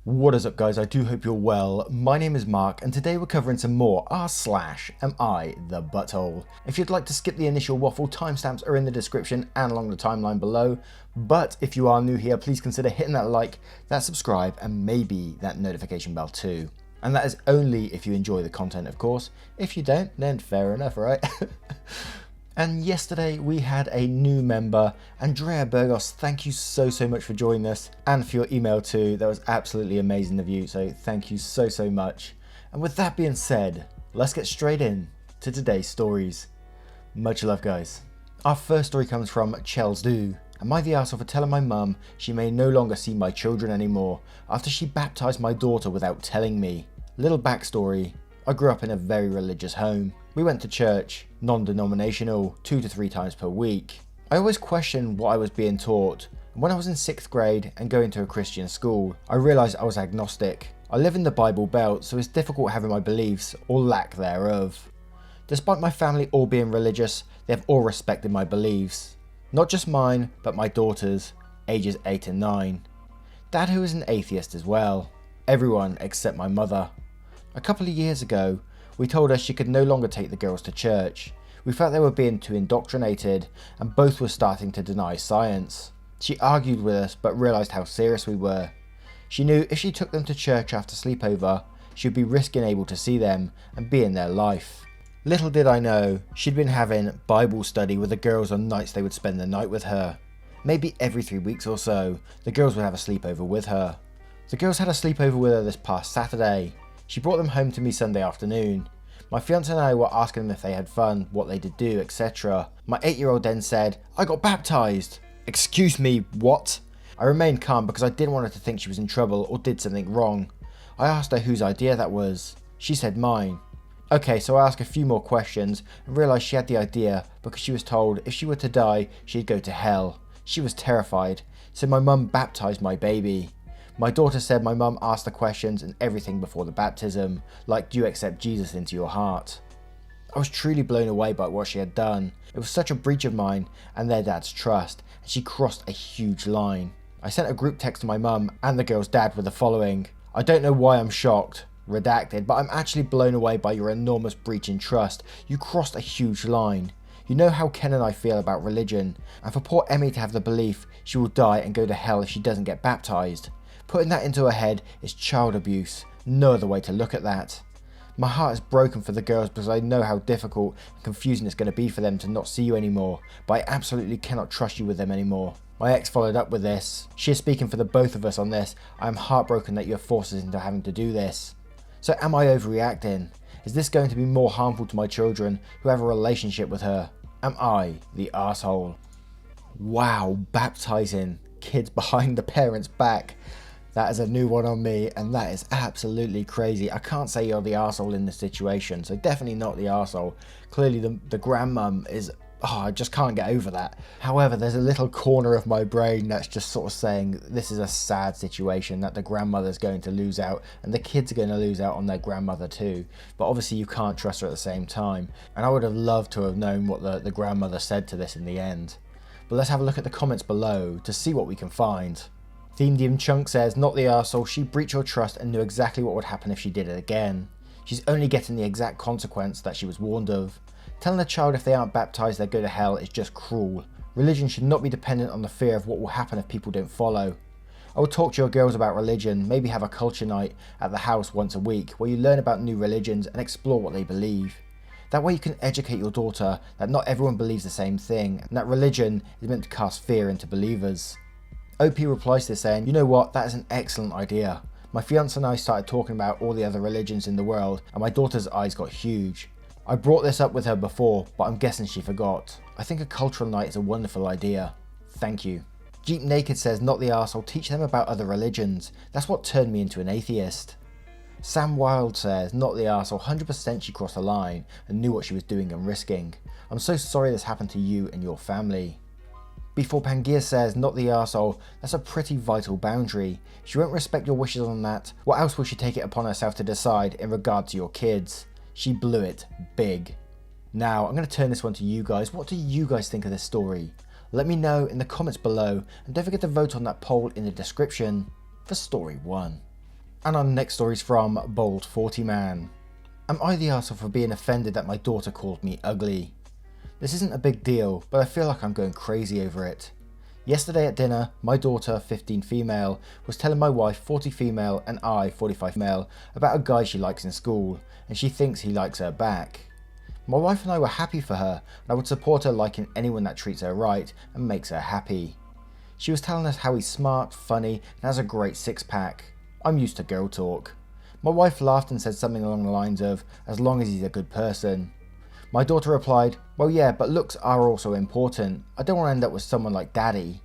What is up guys, I do hope you're well. My name is Mark and today we're covering some more r/am I the butthole. If you'd like to skip the initial waffle, timestamps are in the description and along the timeline below. But if you are new here, please consider hitting that like, that subscribe and maybe that notification bell too. And that is only if you enjoy the content, of course. If you don't, then fair enough, right? And yesterday we had a new member, Andrea Burgos. Thank you so much for joining us and for your email too. That was absolutely amazing of you, so thank you so much. And with that being said, let's get straight in to today's stories. Much love guys. Our first story comes from Chels Do. Am I the arsehole for telling my mum she may no longer see my children anymore after she baptised my daughter without telling me? Little backstory. I grew up in a very religious home. We went to church, non-denominational, 2 to 3 times per week. I always questioned what I was being taught, and when I was in 6th grade and going to a Christian school, I realised I was agnostic. I live in the Bible Belt, so it's difficult having my beliefs, or lack thereof. Despite my family all being religious, they have all respected my beliefs. Not just mine, but my daughter's, ages 8 and 9. Dad who is an atheist as well. Everyone except my mother. A couple of years ago, we told her she could no longer take the girls to church. We felt they were being too indoctrinated and both were starting to deny science. She argued with us but realised how serious we were. She knew if she took them to church after sleepover, she would be risking able to see them and be in their life. Little did I know, she'd been having Bible study with the girls on nights they would spend the night with her. Maybe every 3 weeks or so, the girls would have a sleepover with her. The girls had a sleepover with her this past Saturday. She brought them home to me Sunday afternoon. My fiance and I were asking them if they had fun, what they did do, etc. My 8-year-old then said, "I got baptised." Excuse me, what? I remained calm because I didn't want her to think she was in trouble or did something wrong. I asked her whose idea that was. She said mine. Okay, so I asked a few more questions and realised she had the idea because she was told if she were to die, she'd go to hell. She was terrified, so my mum baptised my baby. My daughter said my mum asked the questions and everything before the baptism, like do you accept Jesus into your heart? I was truly blown away by what she had done. It was such a breach of mine and their dad's trust, and she crossed a huge line. I sent a group text to my mum and the girl's dad with the following: "I don't know why I'm shocked, redacted, but I'm actually blown away by your enormous breach in trust. You crossed a huge line. You know how Ken and I feel about religion, and for poor Emmy to have the belief she will die and go to hell if she doesn't get baptised. Putting that into her head is child abuse, no other way to look at that. My heart is broken for the girls because I know how difficult and confusing it's going to be for them to not see you anymore, but I absolutely cannot trust you with them anymore." My ex followed up with this: "She is speaking for the both of us on this. I am heartbroken that you have forced us into having to do this. So am I overreacting? Is this going to be more harmful to my children who have a relationship with her? Am I the arsehole?" Wow, baptising kids behind the parents' back. That is a new one on me, and that is absolutely crazy. I can't say you're the arsehole in this situation, so definitely not the arsehole. Clearly the grandmum is, I just can't get over that. However, there's a little corner of my brain that's just sort of saying this is a sad situation, that the grandmother's going to lose out, and the kids are going to lose out on their grandmother too. But obviously you can't trust her at the same time, and I would have loved to have known what the grandmother said to this in the end. But let's have a look at the comments below to see what we can find. Themedium Chunk says, "Not the arsehole, she breached your trust and knew exactly what would happen if she did it again. She's only getting the exact consequence that she was warned of. Telling a child if they aren't baptised they go to hell is just cruel. Religion should not be dependent on the fear of what will happen if people don't follow. I would talk to your girls about religion, maybe have a culture night at the house once a week where you learn about new religions and explore what they believe. That way you can educate your daughter that not everyone believes the same thing and that religion is meant to cast fear into believers." OP replies to this saying, "You know what, that is an excellent idea. My fiance and I started talking about all the other religions in the world and my daughter's eyes got huge. I brought this up with her before, but I'm guessing she forgot. I think a cultural night is a wonderful idea. Thank you." Jeep Naked says, "Not the arsehole, teach them about other religions. That's what turned me into an atheist." Sam Wild says, "Not the arsehole, 100% she crossed the line and knew what she was doing and risking. I'm so sorry this happened to you and your family." Before Pangaea says, "Not the arsehole, that's a pretty vital boundary. She won't respect your wishes on that. What else will she take it upon herself to decide in regard to your kids? She blew it big." Now, I'm going to turn this one to you guys. What do you guys think of this story? Let me know in the comments below, and don't forget to vote on that poll in the description for story 1. And our next story is from Bold 40 Man. Am I the arsehole for being offended that my daughter called me ugly? This isn't a big deal, but I feel like I'm going crazy over it. Yesterday at dinner, my daughter, 15 female, was telling my wife, 40 female, and I, 45 male, about a guy she likes in school, and she thinks he likes her back. My wife and I were happy for her, and I would support her liking anyone that treats her right and makes her happy. She was telling us how he's smart, funny, and has a great six-pack. I'm used to girl talk. My wife laughed and said something along the lines of, as long as he's a good person. My daughter replied, well yeah, but looks are also important. I don't want to end up with someone like daddy.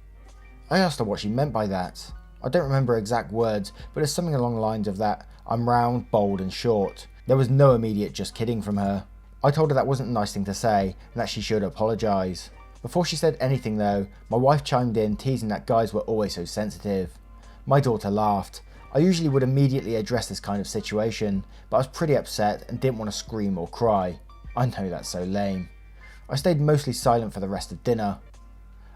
I asked her what she meant by that. I don't remember exact words, but it's something along the lines of that I'm round, bold and short. There was no immediate just kidding from her. I told her that wasn't a nice thing to say and that she should apologise. Before she said anything though, my wife chimed in teasing that guys were always so sensitive. My daughter laughed. I usually would immediately address this kind of situation, but I was pretty upset and didn't want to scream or cry. I know that's so lame. I stayed mostly silent for the rest of dinner.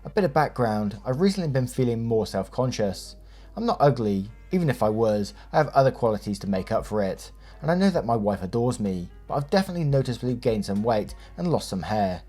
A bit of background, I've recently been feeling more self-conscious. I'm not ugly, even if I was, I have other qualities to make up for it, and I know that my wife adores me, but I've definitely noticeably gained some weight and lost some hair.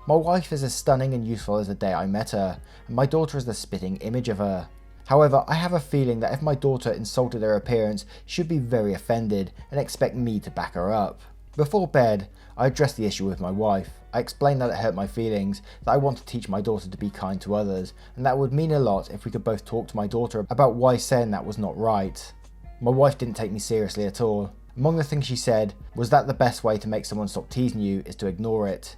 My wife is as stunning and useful as the day I met her, and my daughter is the spitting image of her. However, I have a feeling that if my daughter insulted her appearance, she should be very offended and expect me to back her up. Before bed, I addressed the issue with my wife. I explained that it hurt my feelings, that I want to teach my daughter to be kind to others, and that it would mean a lot if we could both talk to my daughter about why saying that was not right. My wife didn't take me seriously at all. Among the things she said was that the best way to make someone stop teasing you is to ignore it.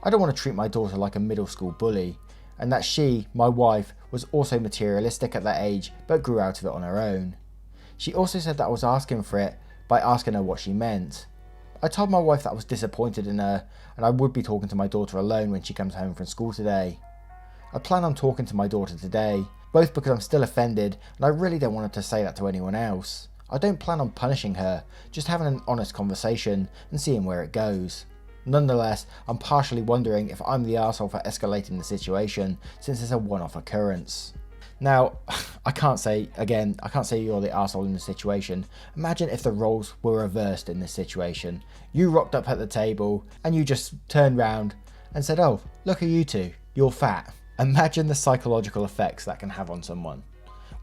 I don't want to treat my daughter like a middle school bully, and that she, my wife, was also materialistic at that age but grew out of it on her own. She also said that I was asking for it by asking her what she meant. I told my wife that I was disappointed in her and I would be talking to my daughter alone when she comes home from school today. I plan on talking to my daughter today, both because I'm still offended and I really don't want her to say that to anyone else. I don't plan on punishing her, just having an honest conversation and seeing where it goes. Nonetheless, I'm partially wondering if I'm the arsehole for escalating the situation, since it's a one-off occurrence. Now, I can't say you're the arsehole in the situation. Imagine if the roles were reversed in this situation. You rocked up at the table and you just turned round and said, oh, look at you two, you're fat. Imagine the psychological effects that can have on someone.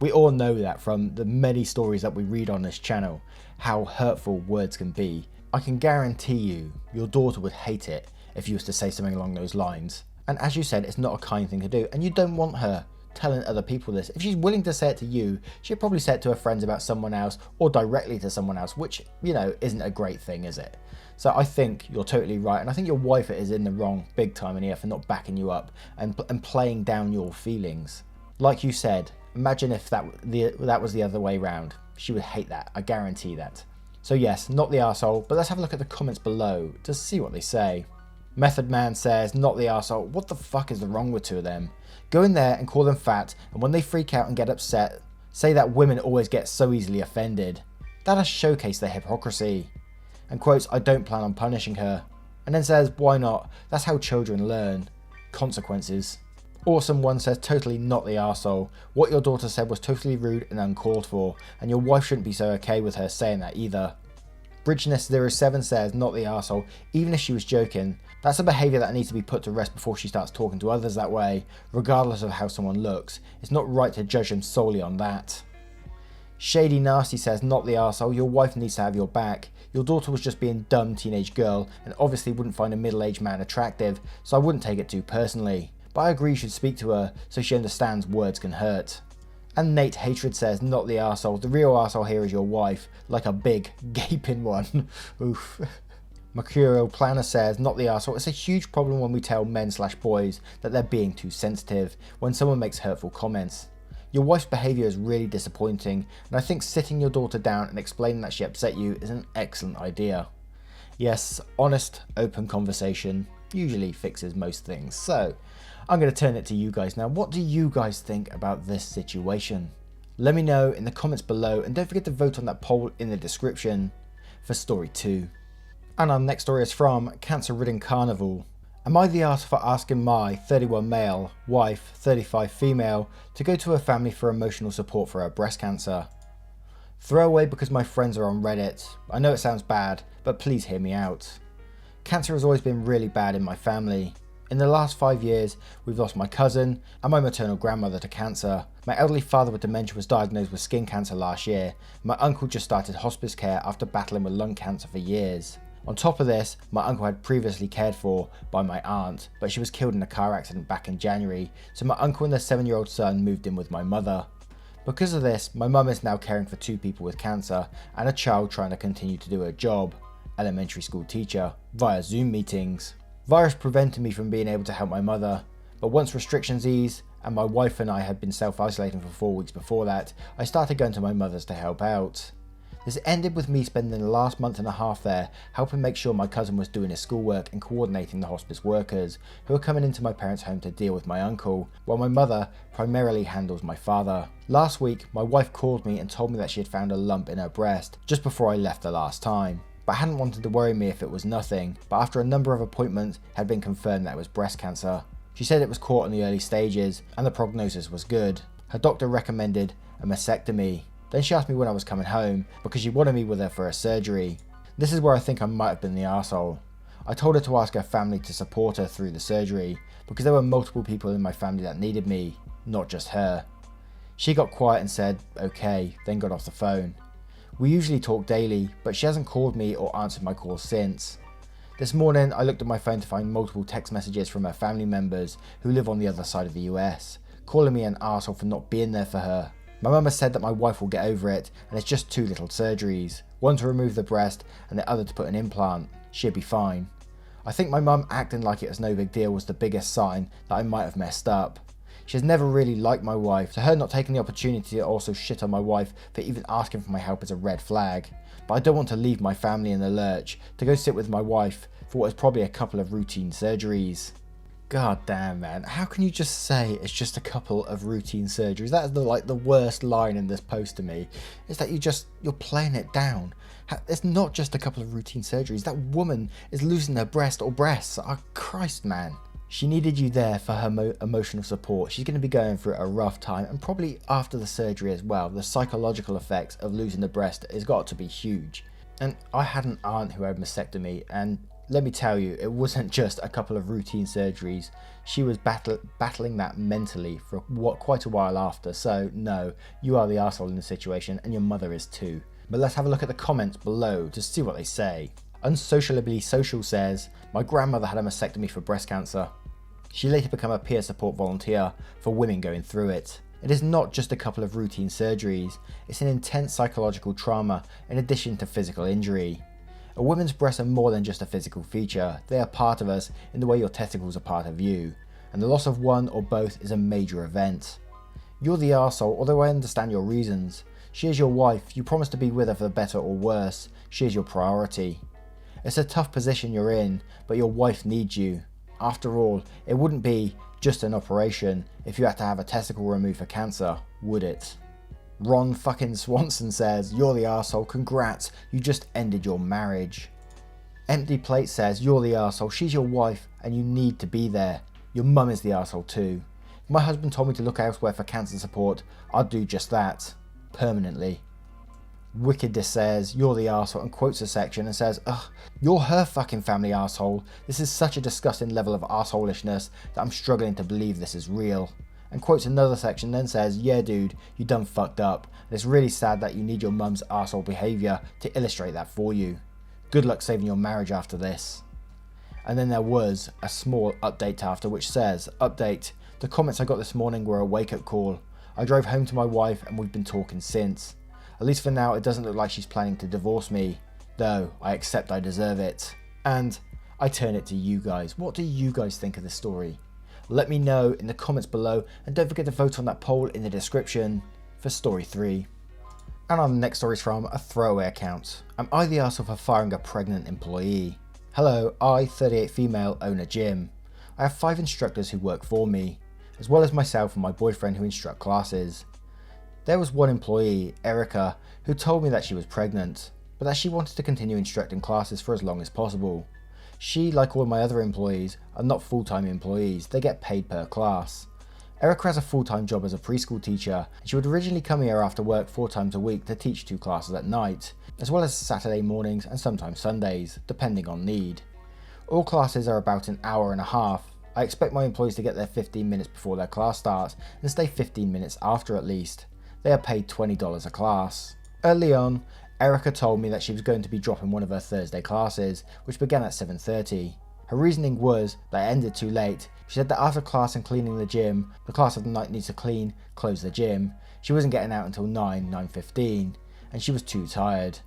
We all know that from the many stories that we read on this channel, how hurtful words can be. I can guarantee you, your daughter would hate it if you was to say something along those lines. And as you said, it's not a kind thing to do, and you don't want her telling other people this. If she's willing to say it to you, she'll probably say it to her friends about someone else, or directly to someone else, which, you know, isn't a great thing, is it? So I think you're totally right, and I think your wife is in the wrong big time in here for not backing you up and playing down your feelings. Like you said, imagine if that was the other way around. She would hate that, I guarantee that. So yes, not the arsehole, but let's have a look at the comments below to see what they say. Method Man says, not the arsehole, what the fuck is wrong with two of them? Go in there and call them fat, and when they freak out and get upset, say that women always get so easily offended. That has showcased their hypocrisy. And quotes, I don't plan on punishing her. And then says, why not? That's how children learn. Consequences. Awesome One says, totally not the arsehole. What your daughter said was totally rude and uncalled for, and your wife shouldn't be so okay with her saying that either. Bridgeness07 says, not the arsehole, even if she was joking. That's a behaviour that needs to be put to rest before she starts talking to others that way, regardless of how someone looks. It's not right to judge them solely on that. Shady Nasty says, not the arsehole, your wife needs to have your back. Your daughter was just being a dumb teenage girl and obviously wouldn't find a middle-aged man attractive, so I wouldn't take it too personally. But I agree you should speak to her so she understands words can hurt. And Nate Hatred says, not the arsehole, the real arsehole here is your wife, like a big gaping one. Oof. Mercurial Planner says, not the arsehole, it's a huge problem when we tell men/boys that they're being too sensitive when someone makes hurtful comments. Your wife's behaviour is really disappointing, and I think sitting your daughter down and explaining that she upset you is an excellent idea. Yes, honest, open conversation usually fixes most things. So, I'm going to turn it to you guys now. What do you guys think about this situation? Let me know in the comments below, and don't forget to vote on that poll in the description for story 2. And our next story is from Cancer Ridden Carnival. Am I the arsehole for asking my 31 male wife, 35 female, to go to her family for emotional support for her breast cancer? Throwaway because my friends are on Reddit. I know it sounds bad, but please hear me out. Cancer has always been really bad in my family. In the last 5 years, we've lost my cousin and my maternal grandmother to cancer. My elderly father with dementia was diagnosed with skin cancer last year. My uncle just started hospice care after battling with lung cancer for years. On top of this, my uncle had previously cared for by my aunt, but she was killed in a car accident back in January, so my uncle and their 7-year-old son moved in with my mother. Because of this, my mum is now caring for 2 people with cancer and a child trying to continue to do her job, elementary school teacher, via Zoom meetings. Virus prevented me from being able to help my mother, but once restrictions eased and my wife and I had been self-isolating for 4 weeks before that, I started going to my mother's to help out. This ended with me spending the last month and a half there helping make sure my cousin was doing his schoolwork and coordinating the hospice workers who were coming into my parents' home to deal with my uncle, while my mother primarily handles my father. Last week, my wife called me and told me that she had found a lump in her breast just before I left the last time, but hadn't wanted to worry me if it was nothing, but after a number of appointments had been confirmed that it was breast cancer. She said it was caught in the early stages and the prognosis was good. Her doctor recommended a mastectomy. Then she asked me when I was coming home because she wanted me with her for a surgery. This is where I think I might have been the arsehole. I told her to ask her family to support her through the surgery because there were multiple people in my family that needed me, not just her. She got quiet and said, okay, then got off the phone. We usually talk daily, but she hasn't called me or answered my calls since. This morning I looked at my phone to find multiple text messages from her family members who live on the other side of the US, calling me an arsehole for not being there for her. My mum has said that my wife will get over it and it's just 2 little surgeries, one to remove the breast and the other to put an implant. She'll be fine. I think my mum acting like it was no big deal was the biggest sign that I might have messed up. She has never really liked my wife, so her not taking the opportunity to also shit on my wife for even asking for my help is a red flag. But I don't want to leave my family in the lurch to go sit with my wife for what is probably a couple of routine surgeries. God damn, man, how can you just say it's just a couple of routine surgeries? That is the worst line in this post to me, is that you're playing it down. It's not just a couple of routine surgeries. That woman is losing her breast or breasts. Oh, Christ, man. She needed you there for her emotional support. She's going to be going through a rough time, and probably after the surgery as well. The psychological effects of losing the breast has got to be huge. And I had an aunt who had mastectomy, and let me tell you, it wasn't just a couple of routine surgeries. She was battling that mentally for quite a while after. So no, you are the arsehole in the situation, and your mother is too. But let's have a look at the comments below to see what they say. Unsociably Social says, my grandmother had a mastectomy for breast cancer. She later became a peer support volunteer for women going through it. It is not just a couple of routine surgeries, it's an intense psychological trauma in addition to physical injury. A woman's breasts are more than just a physical feature, they are part of us in the way your testicles are part of you, and the loss of one or both is a major event. You're the arsehole, although I understand your reasons. She is your wife, you promised to be with her for better or worse, she is your priority. It's a tough position you're in, but your wife needs you. After all, it wouldn't be just an operation if you had to have a testicle removed for cancer, would it? Ron fucking Swanson says, you're the arsehole, congrats, you just ended your marriage. Empty Plate says, you're the arsehole, she's your wife and you need to be there. Your mum is the arsehole too. If my husband told me to look elsewhere for cancer support, I'd do just that. Permanently. Wickedness says, you're the arsehole, and quotes a section and says, ugh, you're her fucking family arsehole. This is such a disgusting level of arseholishness that I'm struggling to believe this is real. And quotes another section, then says, yeah dude, you done fucked up. And it's really sad that you need your mum's arsehole behaviour to illustrate that for you. Good luck saving your marriage after this. And then there was a small update after, which says, update, the comments I got this morning were a wake-up call. I drove home to my wife and we've been talking since. At least for now it doesn't look like she's planning to divorce me, though I accept I deserve it. And I turn it to you guys. What do you guys think of this story? Let me know in the comments below, and don't forget to vote on that poll in the description for story 3. And our next story is from a throwaway account. Am I the arsehole for firing a pregnant employee? Hello, I, 38 female, own a gym. I have 5 instructors who work for me, as well as myself and my boyfriend who instruct classes. There was one employee, Erica, who told me that she was pregnant, but that she wanted to continue instructing classes for as long as possible. She, like all my other employees, are not full-time employees, they get paid per class. Erica has a full-time job as a preschool teacher, and she would originally come here after work 4 times a week to teach 2 classes at night, as well as Saturday mornings and sometimes Sundays, depending on need. All classes are about an hour and a half. I expect my employees to get there 15 minutes before their class starts and stay 15 minutes after at least. They are paid $20 a class. Early on, Erica told me that she was going to be dropping one of her Thursday classes, which began at 7:30. Her reasoning was that it ended too late. She said that after class and cleaning the gym, the class of the night needs to clean, close the gym. She wasn't getting out until 9:15, and she was too tired.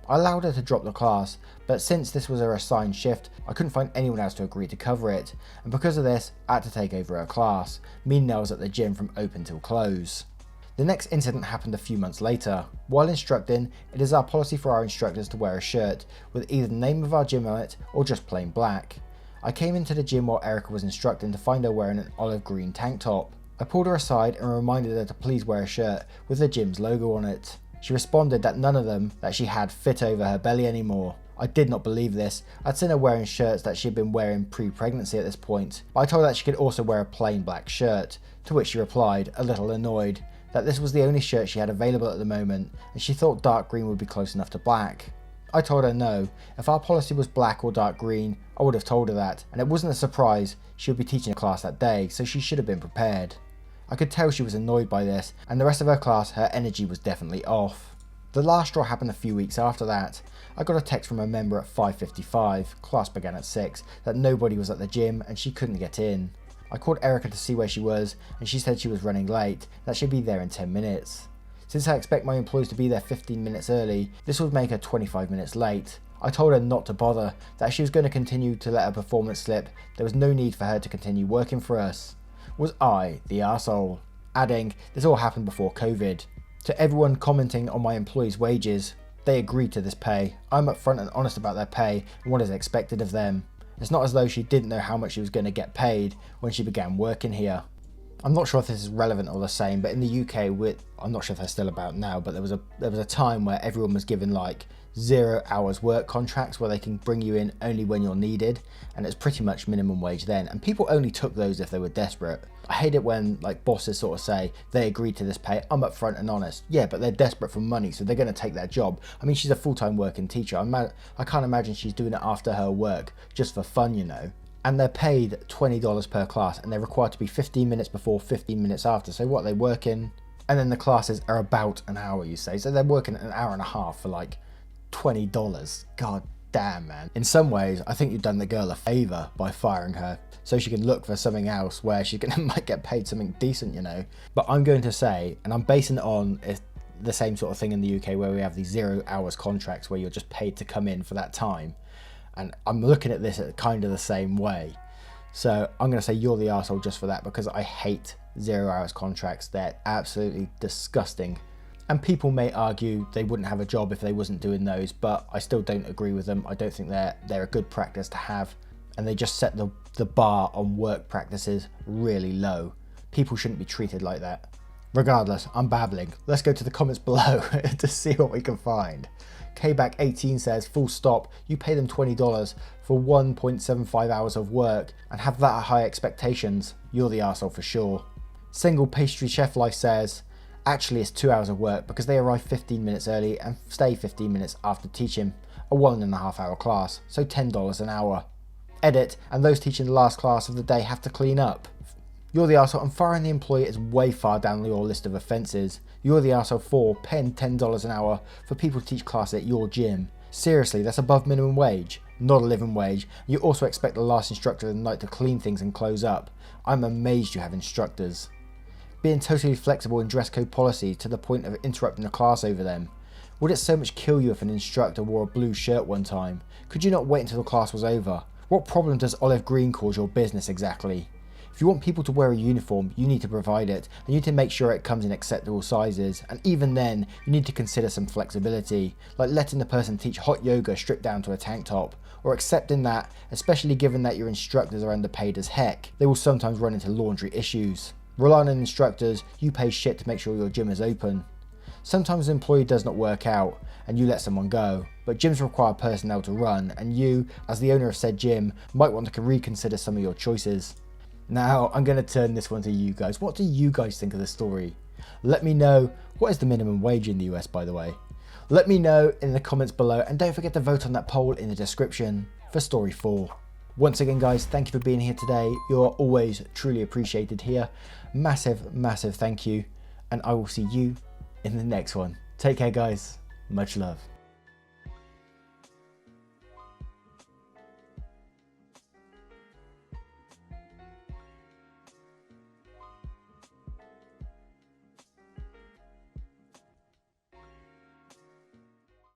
I allowed her to drop the class, but since this was her assigned shift, I couldn't find anyone else to agree to cover it, and because of this, I had to take over her class, meaning I was at the gym from open till close. The next incident happened a few months later. While instructing, it is our policy for our instructors to wear a shirt with either the name of our gym on it or just plain black. I came into the gym while Erica was instructing to find her wearing an olive green tank top. I pulled her aside and reminded her to please wear a shirt with the gym's logo on it. She responded that none of them that she had fit over her belly anymore. I did not believe this. I'd seen her wearing shirts that she had been wearing pre-pregnancy at this point, but I told her that she could also wear a plain black shirt, to which she replied, a little annoyed, that this was the only shirt she had available at the moment, and she thought dark green would be close enough to black. I told her no, if our policy was black or dark green, I would have told her that, and it wasn't a surprise. She would be teaching a class that day, so she should have been prepared. I could tell she was annoyed by this, and the rest of her class, her energy was definitely off. The last straw happened a few weeks after that. I got a text from a member at 5:55, class began at 6, that nobody was at the gym and she couldn't get in. I called Erica to see where she was, and she said she was running late, that she'd be there in 10 minutes. Since I expect my employees to be there 15 minutes early, this would make her 25 minutes late. I told her not to bother, that if she was going to continue to let her performance slip, there was no need for her to continue working for us. Was I the arsehole? Adding, this all happened before COVID. To everyone commenting on my employees' wages, they agreed to this pay. I'm upfront and honest about their pay and what is expected of them. It's not as though she didn't know how much she was going to get paid when she began working here. I'm not sure if this is relevant or the same, but in the UK, I'm not sure if they're still about now, but there was a time where everyone was given like 0 hours work contracts where they can bring you in only when you're needed, and it's pretty much minimum wage then, and people only took those if they were desperate. I hate it when like bosses sort of say they agreed to this pay. I'm upfront and honest. Yeah, but they're desperate for money, so they're going to take that job. I mean, she's a full-time working teacher. I can't imagine she's doing it after her work just for fun, you know. And they're paid $20 per class, and they're required to be 15 minutes before, 15 minutes after. So what, they work in, and then the classes are about an hour, you say. So they're working an hour and a half for like $20. God damn, man. In some ways, I think you've done the girl a favor by firing her, so she can look for something else where she might get paid something decent, you know. But I'm going to say, and I'm basing it on the same sort of thing in the UK where we have these 0 hours contracts where you're just paid to come in for that time. And I'm looking at this kind of the same way. So I'm going to say you're the arsehole just for that, because I hate 0 hours contracts. They're absolutely disgusting. And people may argue they wouldn't have a job if they wasn't doing those, but I still don't agree with them. I don't think they're a good practice to have. And they just set the bar on work practices really low. People shouldn't be treated like that. Regardless, I'm babbling. Let's go to the comments below to see what we can find. Kback18 says, full stop, you pay them $20 for 1.75 hours of work and have that high expectations. You're the arsehole for sure. Single Pastry Chef Life says, actually it's 2 hours of work because they arrive 15 minutes early and stay 15 minutes after teaching a 1.5 hour class, so $10 an hour. Edit, and those teaching the last class of the day have to clean up. You're the arsehole, and firing the employee is way far down your list of offences. You're the arsehole for paying $10 an hour for people to teach class at your gym. Seriously, that's above minimum wage, not a living wage. You also expect the last instructor of the night to clean things and close up. I'm amazed you have instructors. Being totally flexible in dress code policy to the point of interrupting the class over them. Would it so much kill you if an instructor wore a blue shirt one time? Could you not wait until the class was over? What problem does olive green cause your business exactly? If you want people to wear a uniform, you need to provide it, and you need to make sure it comes in acceptable sizes, and even then, you need to consider some flexibility, like letting the person teach hot yoga stripped down to a tank top, or accepting that, especially given that your instructors are underpaid as heck, they will sometimes run into laundry issues. Relying on instructors, you pay shit to make sure your gym is open. Sometimes an employee does not work out, and you let someone go, but gyms require personnel to run, and you, as the owner of said gym, might want to reconsider some of your choices. Now, I'm going to turn this one to you guys. What do you guys think of the story? Let me know. What is the minimum wage in the US, by the way? Let me know in the comments below, and don't forget to vote on that poll in the description for story 4. Once again, guys, thank you for being here today. You're always truly appreciated here. Massive, massive thank you, and I will see you in the next one. Take care, guys. Much love.